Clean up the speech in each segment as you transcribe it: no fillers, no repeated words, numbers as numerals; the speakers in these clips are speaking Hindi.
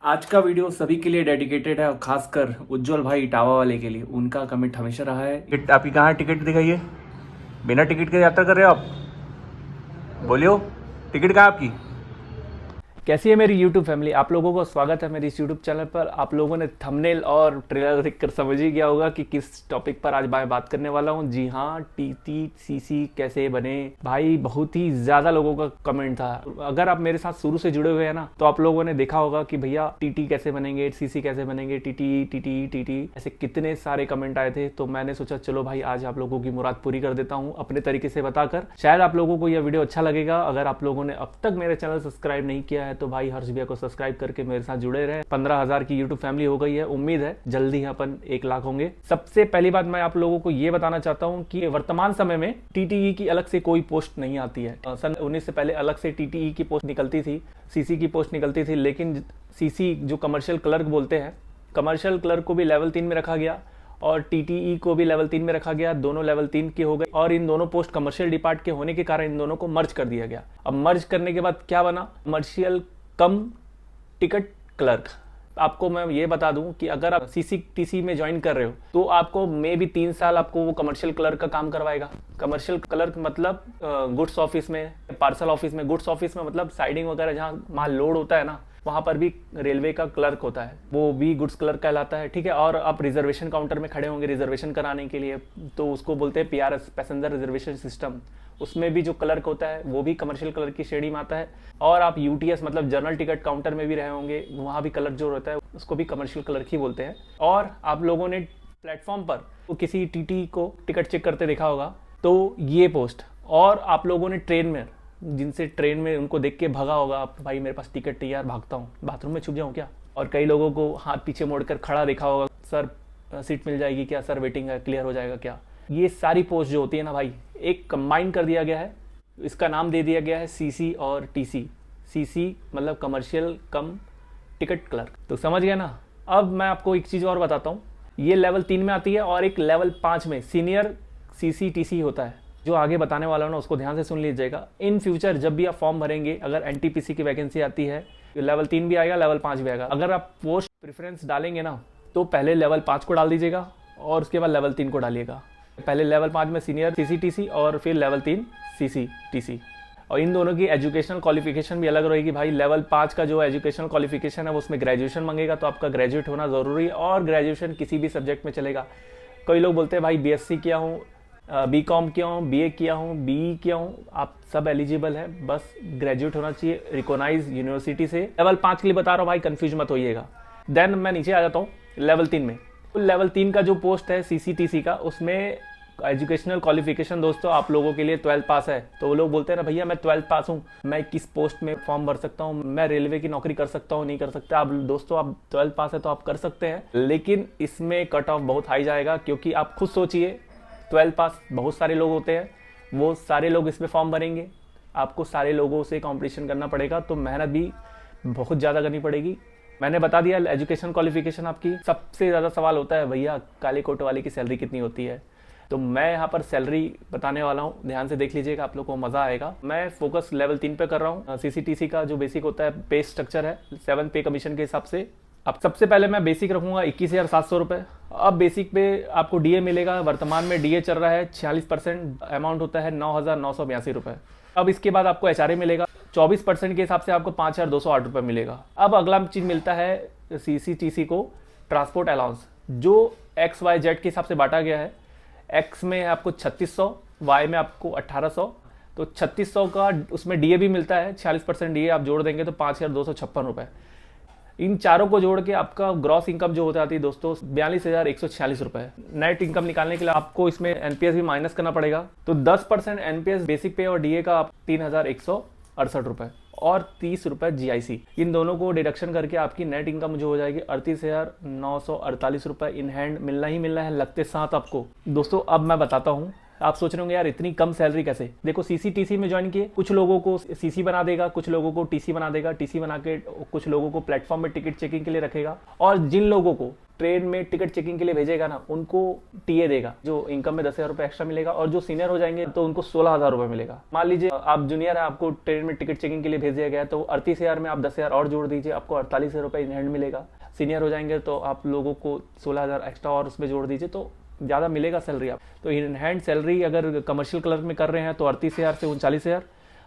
आज का वीडियो सभी के लिए डेडिकेटेड है और खासकर उज्जवल भाई इटावा वाले के लिए। उनका कमेंट हमेशा रहा है। टिकट आपकी कहाँ है? टिकट दिखाइए। बिना टिकट के यात्रा कर रहे हो आप? बोलियो, टिकट कहाँ है आपकी? कैसी है मेरी YouTube फैमिली? आप लोगों को स्वागत है मेरी इस YouTube चैनल पर। आप लोगों ने थंबनेल और ट्रेलर देखकर समझ ही गया होगा कि किस टॉपिक पर आज मैं बात करने वाला हूं। जी हाँ, TTCC कैसे बने। भाई बहुत ही ज़्यादा लोगों का कमेंट था। अगर आप मेरे साथ शुरू से जुड़े हुए हैं ना, तो आप लोगों ने देखा होगा कि भैया TT कैसे बनेंगे, CC कैसे बनेंगे, TT ऐसे कितने सारे कमेंट आए थे। तो मैंने सोचा चलो भाई आज आप लोगों की मुराद पूरी कर देता हूँ अपने तरीके से बताकर। शायद आप लोगों को यह वीडियो अच्छा लगेगा। अगर आप लोगों ने अब तक मेरे चैनल सब्सक्राइब नहीं किया है तो भाई हर्ष भैया को सब्सक्राइब करके मेरे साथ जुड़े रहे। 15,000 की यूट्यूब फैमिली हो गई है। उम्मीद है जल्दी अपन 1 लाख होंगे। सबसे पहली बात मैं आप लोगों को ये बताना चाहता हूँ कि वर्तमान समय में TTE की अलग से कोई पोस्ट नहीं आती है। सन 19 से पहले अलग से TTE की पोस्ट निकलती थी, CC की पोस्ट निकलती थी, लेकिन CC जो कमर्शियल क्लर्क बोलते हैं, कमर्शियल क्लर्क को भी लेवल 3 में रखा गया और TTE को भी लेवल 3 में रखा गया। दोनों लेवल 3 के हो गए और इन दोनों पोस्ट कमर्शियल डिपार्ट के होने के कारण इन दोनों को मर्ज कर दिया गया। अब मर्ज करने के बाद क्या बना? कमर्शियल कम टिकट क्लर्क। आपको मैं ये बता दूं कि अगर आप CCTC में ज्वाइन कर रहे हो तो आपको मे भी 3 साल आपको वो कमर्शियल क्लर्क का काम करवाएगा। कमर्शियल क्लर्क मतलब गुड्स ऑफिस में, पार्सल ऑफिस में। गुड्स ऑफिस में मतलब साइडिंग वगैरह जहाँ माल लोड होता है ना, वहाँ पर भी रेलवे का क्लर्क होता है, वो भी गुड्स क्लर्क कहलाता है। ठीक है। और आप रिजर्वेशन काउंटर में खड़े होंगे रिजर्वेशन कराने के लिए, तो उसको बोलते हैं PRS, पैसेंजर रिजर्वेशन सिस्टम। उसमें भी जो क्लर्क होता है वो भी कमर्शियल क्लर्क की श्रेणी में आता है। और आप UTS मतलब जनरल टिकट काउंटर में भी रहे होंगे, वहाँ भी क्लर्क जो रहता है उसको भी कमर्शियल क्लर्क ही बोलते हैं। और आप लोगों ने प्लेटफॉर्म पर तो किसी TT को टिकट चेक करते देखा होगा, तो ये पोस्ट। और आप लोगों ने ट्रेन में, जिनसे ट्रेन में उनको देख के भगा होगा, आप भाई मेरे पास टिकट नहीं यार, भागता हूँ, बाथरूम में छुप जाऊँ क्या। और कई लोगों को हाथ पीछे मोड़कर खड़ा देखा होगा, सर सीट मिल जाएगी क्या, सर वेटिंग है, क्लियर हो जाएगा क्या। ये सारी पोस्ट जो होती है ना भाई, एक कंबाइन कर दिया गया है। इसका नाम दे दिया गया है CC और TC। CC मतलब कमर्शियल कम टिकट क्लर्क। तो समझ गया ना। अब मैं आपको एक चीज़ और बताता हूँ। ये लेवल 3 में आती है और एक लेवल 5 में सीनियर CCTC होता है। जो आगे बताने वाला हूँ ना, उसको ध्यान से सुन लीजिएगा। इन फ्यूचर जब भी आप फॉर्म भरेंगे, अगर NTPC की वैकेंसी आती है, तो लेवल 3 भी आएगा, लेवल 5 भी आएगा। अगर आप पोस्ट प्रेफरेंस डालेंगे ना, तो पहले लेवल 5 को डाल दीजिएगा और उसके बाद लेवल 3 को डालिएगा। पहले लेवल 5 में सीनियर CCTC और फिर लेवल 3 CCTC। और इन दोनों की एजुकेशनल क्वालिफिकेशन भी अलग रहेगी भाई। लेवल 5 का जो एजुकेशनल क्वालिफिकेशन है वो उसमें ग्रेजुएशन मांगेगा, तो आपका ग्रेजुएट होना ज़रूरी है। और ग्रेजुएशन किसी भी सब्जेक्ट में चलेगा। कई लोग बोलते हैं भाई BSc किया हूँ, BCom किया हूँ, BA किया हूँ, BE किया हूँ, आप सब एलिजिबल है, बस ग्रेजुएट होना चाहिए रिकॉग्नाइज यूनिवर्सिटी से। लेवल 5 के लिए बता रहा हूँ भाई, कंफ्यूज मत होइएगा। देन मैं नीचे आ जाता हूँ लेवल 3 में। लेवल 3 का जो पोस्ट है CCTC का, उसमें एजुकेशनल क्वालिफिकेशन दोस्तों आप लोगों के लिए 12th पास है। तो वो लोग बोलते हैं ना, भैया मैं 12th पास हूँ, मैं किस पोस्ट में फॉर्म भर सकता हूँ, मैं रेलवे की नौकरी कर सकता हूँ, नहीं कर सकता। आप दोस्तों आप 12th पास है तो आप कर सकते हैं, लेकिन इसमें कट ऑफ बहुत हाई जाएगा। क्योंकि आप खुद सोचिए, 12th पास बहुत सारे लोग होते हैं, वो सारे लोग इसमें फॉर्म भरेंगे, आपको सारे लोगों से कॉम्पिटिशन करना पड़ेगा, तो मेहनत भी बहुत ज़्यादा करनी पड़ेगी। मैंने बता दिया एजुकेशन क्वालिफिकेशन आपकी। सबसे ज़्यादा सवाल होता है भैया काले कोट वाले की सैलरी कितनी होती है, तो मैं यहाँ पर सैलरी बताने वाला हूँ, ध्यान से देख लीजिएगा, आप लोग को मज़ा आएगा। मैं फोकस लेवल 3 पे कर रहा हूँ। CCTC का जो बेसिक होता है पे स्ट्रक्चर है 7 पे कमीशन के हिसाब से। अब सबसे पहले मैं बेसिक रखूँगा 21,700 रुपये। अब बेसिक पे आपको DA मिलेगा। वर्तमान में DA चल रहा है 46%, अमाउंट होता है 9,982 रुपये। अब इसके बाद आपको HRA मिलेगा 24% के हिसाब से, आपको 5,208 रुपये मिलेगा। अब अगला चीज़ मिलता है CCTC को ट्रांसपोर्ट अलाउंस, जो XYZ के हिसाब से बांटा गया है। X में आपको 3600, Y में आपको 1800। तो 3600 का उसमें DA भी मिलता है, 46% DA आप जोड़ देंगे तो 5,256 रुपये। इन चारों को जोड़ के आपका ग्रॉस इनकम जो हो जाती है दोस्तों 42,146 रुपये। नेट इनकम निकालने के लिए आपको इसमें NPS भी माइनस करना पड़ेगा, तो 10% NPS बेसिक पे और DA का 3,168 रुपये और 30 रुपये GIC। इन दोनों को डिडक्शन करके आपकी नेट इनकम जो हो जाएगी 38,948 रुपये इन हैंड मिलना ही मिलना है, लगते साथ आपको। दोस्तों अब मैं बताता हूँ आप सोच रहे होंगे यार इतनी कम सैलरी कैसे। देखो सीसीटीसी में ज्वाइन किए, कुछ लोगों को सीसी बना देगा, कुछ लोगों को टीसी बना देगा, टीसी बना के कुछ लोगों को प्लेटफॉर्म में टिकट चेकिंग के लिए रखेगा, और जिन लोगों को ट्रेन में टिकट चेकिंग के लिए भेजेगा ना, उनको टीए देगा, जो इनकम में 10,000 रुपये एक्स्ट्रा मिलेगा, और जो सीनियर हो जाएंगे तो उनको 16,000 रुपये मिलेगा। मान लीजिए आप जूनियर है, आपको ट्रेन में टिकट चेकिंग के लिए भेज दिया गया, तो 38,000 में आप 10,000 और जोड़ दीजिए, आपको 48,000 रुपये इन हैंड मिलेगा। सीनियर हो जाएंगे तो आप लोगों को 16,000 एक्स्ट्रा और उसमें जोड़ दीजिए, तो ज़्यादा मिलेगा सैलरी आप। तो इन हैंड सैलरी अगर कमर्शियल क्लर्क में कर रहे हैं तो 38,000 से 39,000,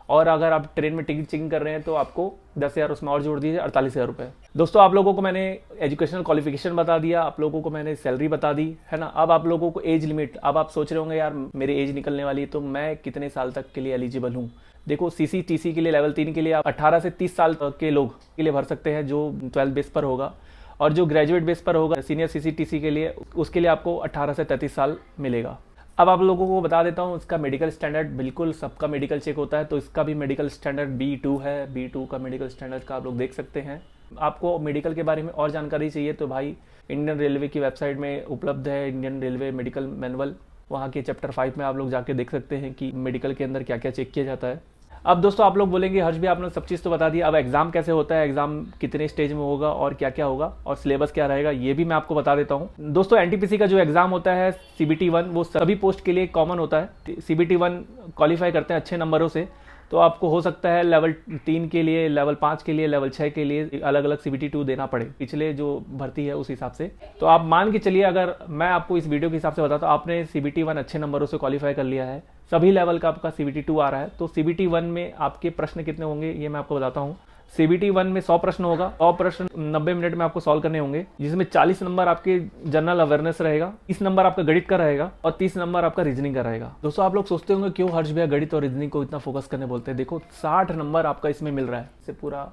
और अगर आप ट्रेन में टिकट चेकिंग कर रहे हैं तो आपको 10,000 उसमें और जोड़ दीजिए, 48,000 रुपये। दोस्तों आप लोगों को मैंने एजुकेशनल क्वालिफिकेशन बता दिया, आप लोगों को मैंने सैलरी बता दी है ना। अब आप लोगों को एज लिमिट, अब आप सोच रहे होंगे यार मेरी एज निकलने वाली है तो मैं कितने साल तक के लिए एलिजिबल हूँ। देखो सीसीटीसी के लिए लेवल 3 के लिए आप 18 से 30 साल के लोग के लिए भर सकते हैं, जो 12 बेस पर होगा, और जो ग्रेजुएट बेस पर होगा सीनियर सीसीटीसी के लिए, उसके लिए आपको 18 से 33 साल मिलेगा। अब आप लोगों को बता देता हूँ इसका मेडिकल स्टैंडर्ड, बिल्कुल सबका मेडिकल चेक होता है, तो इसका भी मेडिकल स्टैंडर्ड B2 है। B2 का मेडिकल स्टैंडर्ड का आप लोग देख सकते हैं। आपको मेडिकल के बारे में और जानकारी चाहिए तो भाई इंडियन रेलवे की वेबसाइट में उपलब्ध है इंडियन रेलवे मेडिकल मैनुअल, वहाँ के चैप्टर 5 में आप लोग जाके देख सकते हैं कि मेडिकल के अंदर क्या क्या चेक किया जाता है। अब दोस्तों आप लोग बोलेंगे हर्ष भी आपने सब चीज़ तो बता दी, अब एग्जाम कैसे होता है, एग्जाम कितने स्टेज में होगा और क्या क्या होगा और सिलेबस क्या रहेगा, ये भी मैं आपको बता देता हूँ। दोस्तों एनटीपीसी का जो एग्जाम होता है CBT 1 वो सभी पोस्ट के लिए कॉमन होता है। CBT 1 क्वालिफाई करते हैं अच्छे नंबरों से तो आपको हो सकता है लेवल 3 के लिए, लेवल 5 के लिए, लेवल 6 के लिए अलग अलग CBT 2 देना पड़े, पिछले जो भर्ती है उस हिसाब से। तो आप मान के चलिए, अगर मैं आपको इस वीडियो के हिसाब से बताता हूँ, आपने CBT 1 अच्छे नंबरों से क्वालिफाई कर लिया है, सभी लेवल का आपका CBT 2 आ रहा है, तो CBT 1 में आपके प्रश्न कितने होंगे ये मैं आपको बताता हूँ। CBT 1 में 100 प्रश्न होगा, 100 प्रश्न 90 मिनट में आपको सॉल्व करने होंगे, जिसमें 40 नंबर आपके जनरल अवेयरनेस रहेगा, 30 नंबर आपका गणित का रहेगा और 30 नंबर आपका रीजनिंग का रहेगा। दोस्तों आप लोग सोचते होंगे क्यों हर्ष भैया गणित और रीजनिंग को इतना फोकस करने बोलते हैं। देखो 60 नंबर आपका इसमें मिल रहा है, इससे पूरा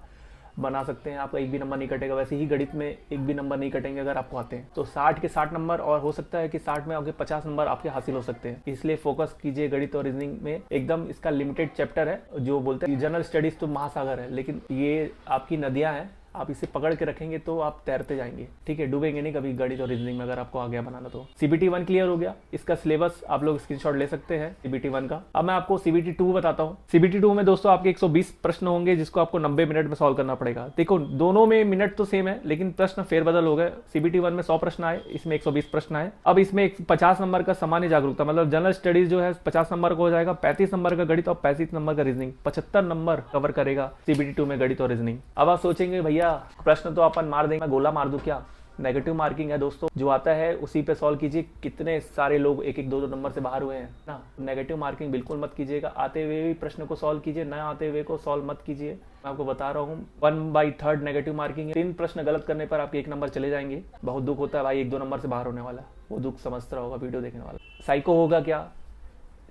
बना सकते हैं, आपका एक भी नंबर नहीं कटेगा। वैसे ही गणित में एक भी नंबर नहीं कटेंगे अगर आपको आते हैं, तो 60 के 60 नंबर, और हो सकता है कि 60 में आपके 50 नंबर आपके हासिल हो सकते हैं। इसलिए फोकस कीजिए गणित और रीजनिंग में, एकदम इसका लिमिटेड चैप्टर है। जो बोलते हैं जनरल स्टडीज तो महासागर है, लेकिन ये आपकी नदियां हैं, आप इसे पकड़ के रखेंगे तो आप तैरते जाएंगे, ठीक है, डूबेंगे नहीं कभी गणित और रीजनिंग में अगर आपको आ गया बनाना तो। CBT 1 क्लियर हो गया, इसका सिलेबस आप लोग स्क्रीनशॉट ले सकते हैं CBT 1 का। अब मैं आपको CBT 2 बताता हूँ। CBT 2 में दोस्तों आपके 120 प्रश्न होंगे, जिसको आपको 90 मिनट में सॉल्व करना पड़ेगा। देखो दोनों में मिनट तो सेम है, लेकिन प्रश्न फेरबदल हो गए। CBT 1 में 100 प्रश्न आए, इसमें 120 प्रश्न आए। अब इसमें 50 नंबर का सामान्य जागरूकता, मतलब जनरल स्टडीज जो है 50 नंबर का हो जाएगा, 35 नंबर का गणित और 35 नंबर का रीजनिंग, 75 नंबर कवर करेगा CBT 2 में गणित और रीजनिंग। अब आप सोचेंगे भैया प्रश्न तो अपन मार देंगे, मैं गोला मार दूं क्या? नेगेटिव मार्किंग है दोस्तों, जो आता है उसी पे सॉल्व कीजिए। कितने सारे लोग 1-1, 2-2 नंबर से बाहर हुए हैं ना। नेगेटिव मार्किंग बिल्कुल मत कीजिएगा, आते हुए भी प्रश्न को सॉल्व कीजिए, न आते हुए को सॉल्व मत कीजिए। मैं आपको बता रहा हूँ 1/3 नेगेटिव मार्किंग है। 3 प्रश्न गलत करने पर आपके 1 नंबर चले जाएंगे। बहुत दुख होता है भाई 1-2 नंबर से बाहर होने वाला, वो दुख समझता होगा वीडियो देखने वाला। साइको होगा क्या?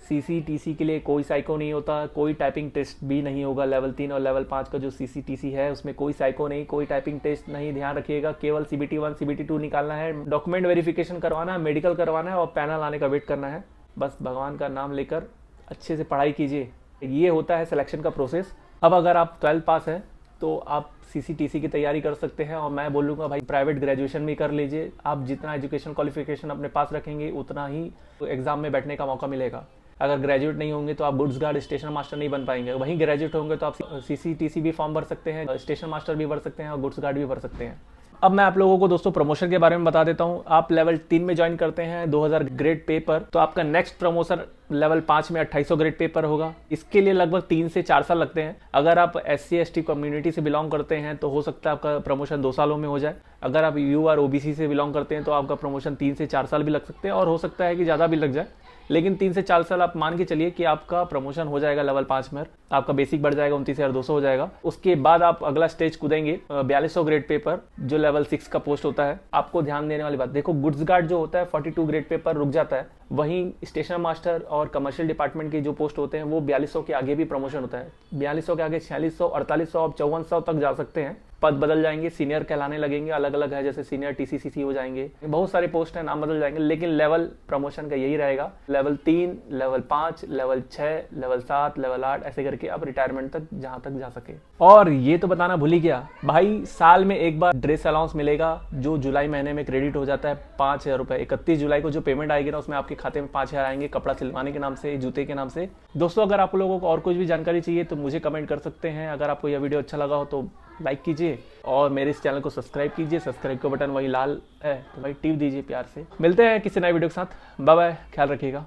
CCTC के लिए कोई साइको नहीं होता, कोई टाइपिंग टेस्ट भी नहीं होगा। लेवल 3 और लेवल 5 का जो CCTC है उसमें कोई साइको नहीं, कोई टाइपिंग टेस्ट नहीं, ध्यान रखिएगा। केवल CBT 1 CBT 2 निकालना है, डॉक्यूमेंट वेरिफिकेशन करवाना है, मेडिकल करवाना है और पैनल आने का वेट करना है। बस भगवान का नाम लेकर अच्छे से पढ़ाई कीजिए, ये होता है सिलेक्शन का प्रोसेस। अब अगर आप 12 पास हैं तो आप CCTC की तैयारी कर सकते हैं, और मैं बोलूँगा भाई प्राइवेट ग्रेजुएशन भी कर लीजिए। आप जितना एजुकेशन क्वालिफिकेशन अपने पास रखेंगे उतना ही एग्जाम में बैठने का मौका मिलेगा। अगर ग्रेजुएट नहीं होंगे तो आप गुड्स गार्ड, स्टेशन मास्टर नहीं बन पाएंगे। वहीं ग्रेजुएट होंगे तो आप CCTC भी फॉर्म भर सकते हैं, स्टेशन मास्टर भी भर सकते हैं और गुड्स गार्ड भी भर सकते हैं। अब मैं आप लोगों को दोस्तों प्रमोशन के बारे में बता देता हूं। आप लेवल 3 में ज्वाइन करते हैं 2000 ग्रेड पे पर, तो आपका नेक्स्ट प्रमोशन लेवल 5 में 2800 ग्रेड पे पर होगा। इसके लिए लगभग 3 से 4 साल लगते हैं। अगर आप SC ST कम्युनिटी से बिलोंग करते हैं तो हो सकता है आपका प्रमोशन 2 सालों में हो जाए। अगर आप UR OBC से बिलोंग करते हैं तो आपका प्रमोशन 3 से 4 साल भी लग सकते हैं, और हो सकता है कि ज़्यादा भी लग जाए, लेकिन 3 से 4 साल आप मान के चलिए कि आपका प्रमोशन हो जाएगा लेवल 5 में। आपका बेसिक बढ़ जाएगा, 29,200 हो जाएगा। उसके बाद आप अगला स्टेज कूदेंगे 4200 ग्रेड पे पर, जो लेवल 6 का पोस्ट होता है। आपको ध्यान देने वाली बात, देखो गुड्स गार्ड जो होता है 42 ग्रेड पे पर रुक जाता है, वहीं स्टेशन मास्टर और कमर्शियल डिपार्टमेंट के जो पोस्ट होते हैं वो 4200 के आगे भी प्रमोशन होता है। 4200 के आगे 4600, 4800, अब 5400 तक जा सकते हैं। पद बदल जाएंगे, सीनियर कहलाने लगेंगे, अलग अलग है, जैसे सीनियर टीसीसीसी हो जाएंगे, बहुत सारे पोस्ट हैं, नाम बदल जाएंगे, लेकिन लेवल प्रमोशन का यही रहेगा, level 3, level 5, level 6, level 7, level 8, ऐसे करके आप रिटायरमेंट तक जहां तक जा सके। और ये तो बताना भूल ही गया भाई, साल में एक बार ड्रेस अलाउंस मिलेगा जो जुलाई महीने में क्रेडिट हो जाता है 5,000 रुपए। 31 जुलाई को जो पेमेंट आएगी ना, उसमें आपके खाते में 5,000 आएंगे, कपड़ा सिलवाने के नाम से, जूते के नाम से। दोस्तों, अगर आप लोगों को और कुछ भी जानकारी चाहिए तो मुझे कमेंट कर सकते हैं। अगर आपको यह वीडियो अच्छा लगा हो तो लाइक कीजिए और मेरे इस चैनल को सब्सक्राइब कीजिए। सब्सक्राइब का बटन वही लाल है तो भाई टिप दीजिए प्यार से। मिलते हैं किसी नए वीडियो के साथ। बाय बाय, ख्याल रखिएगा।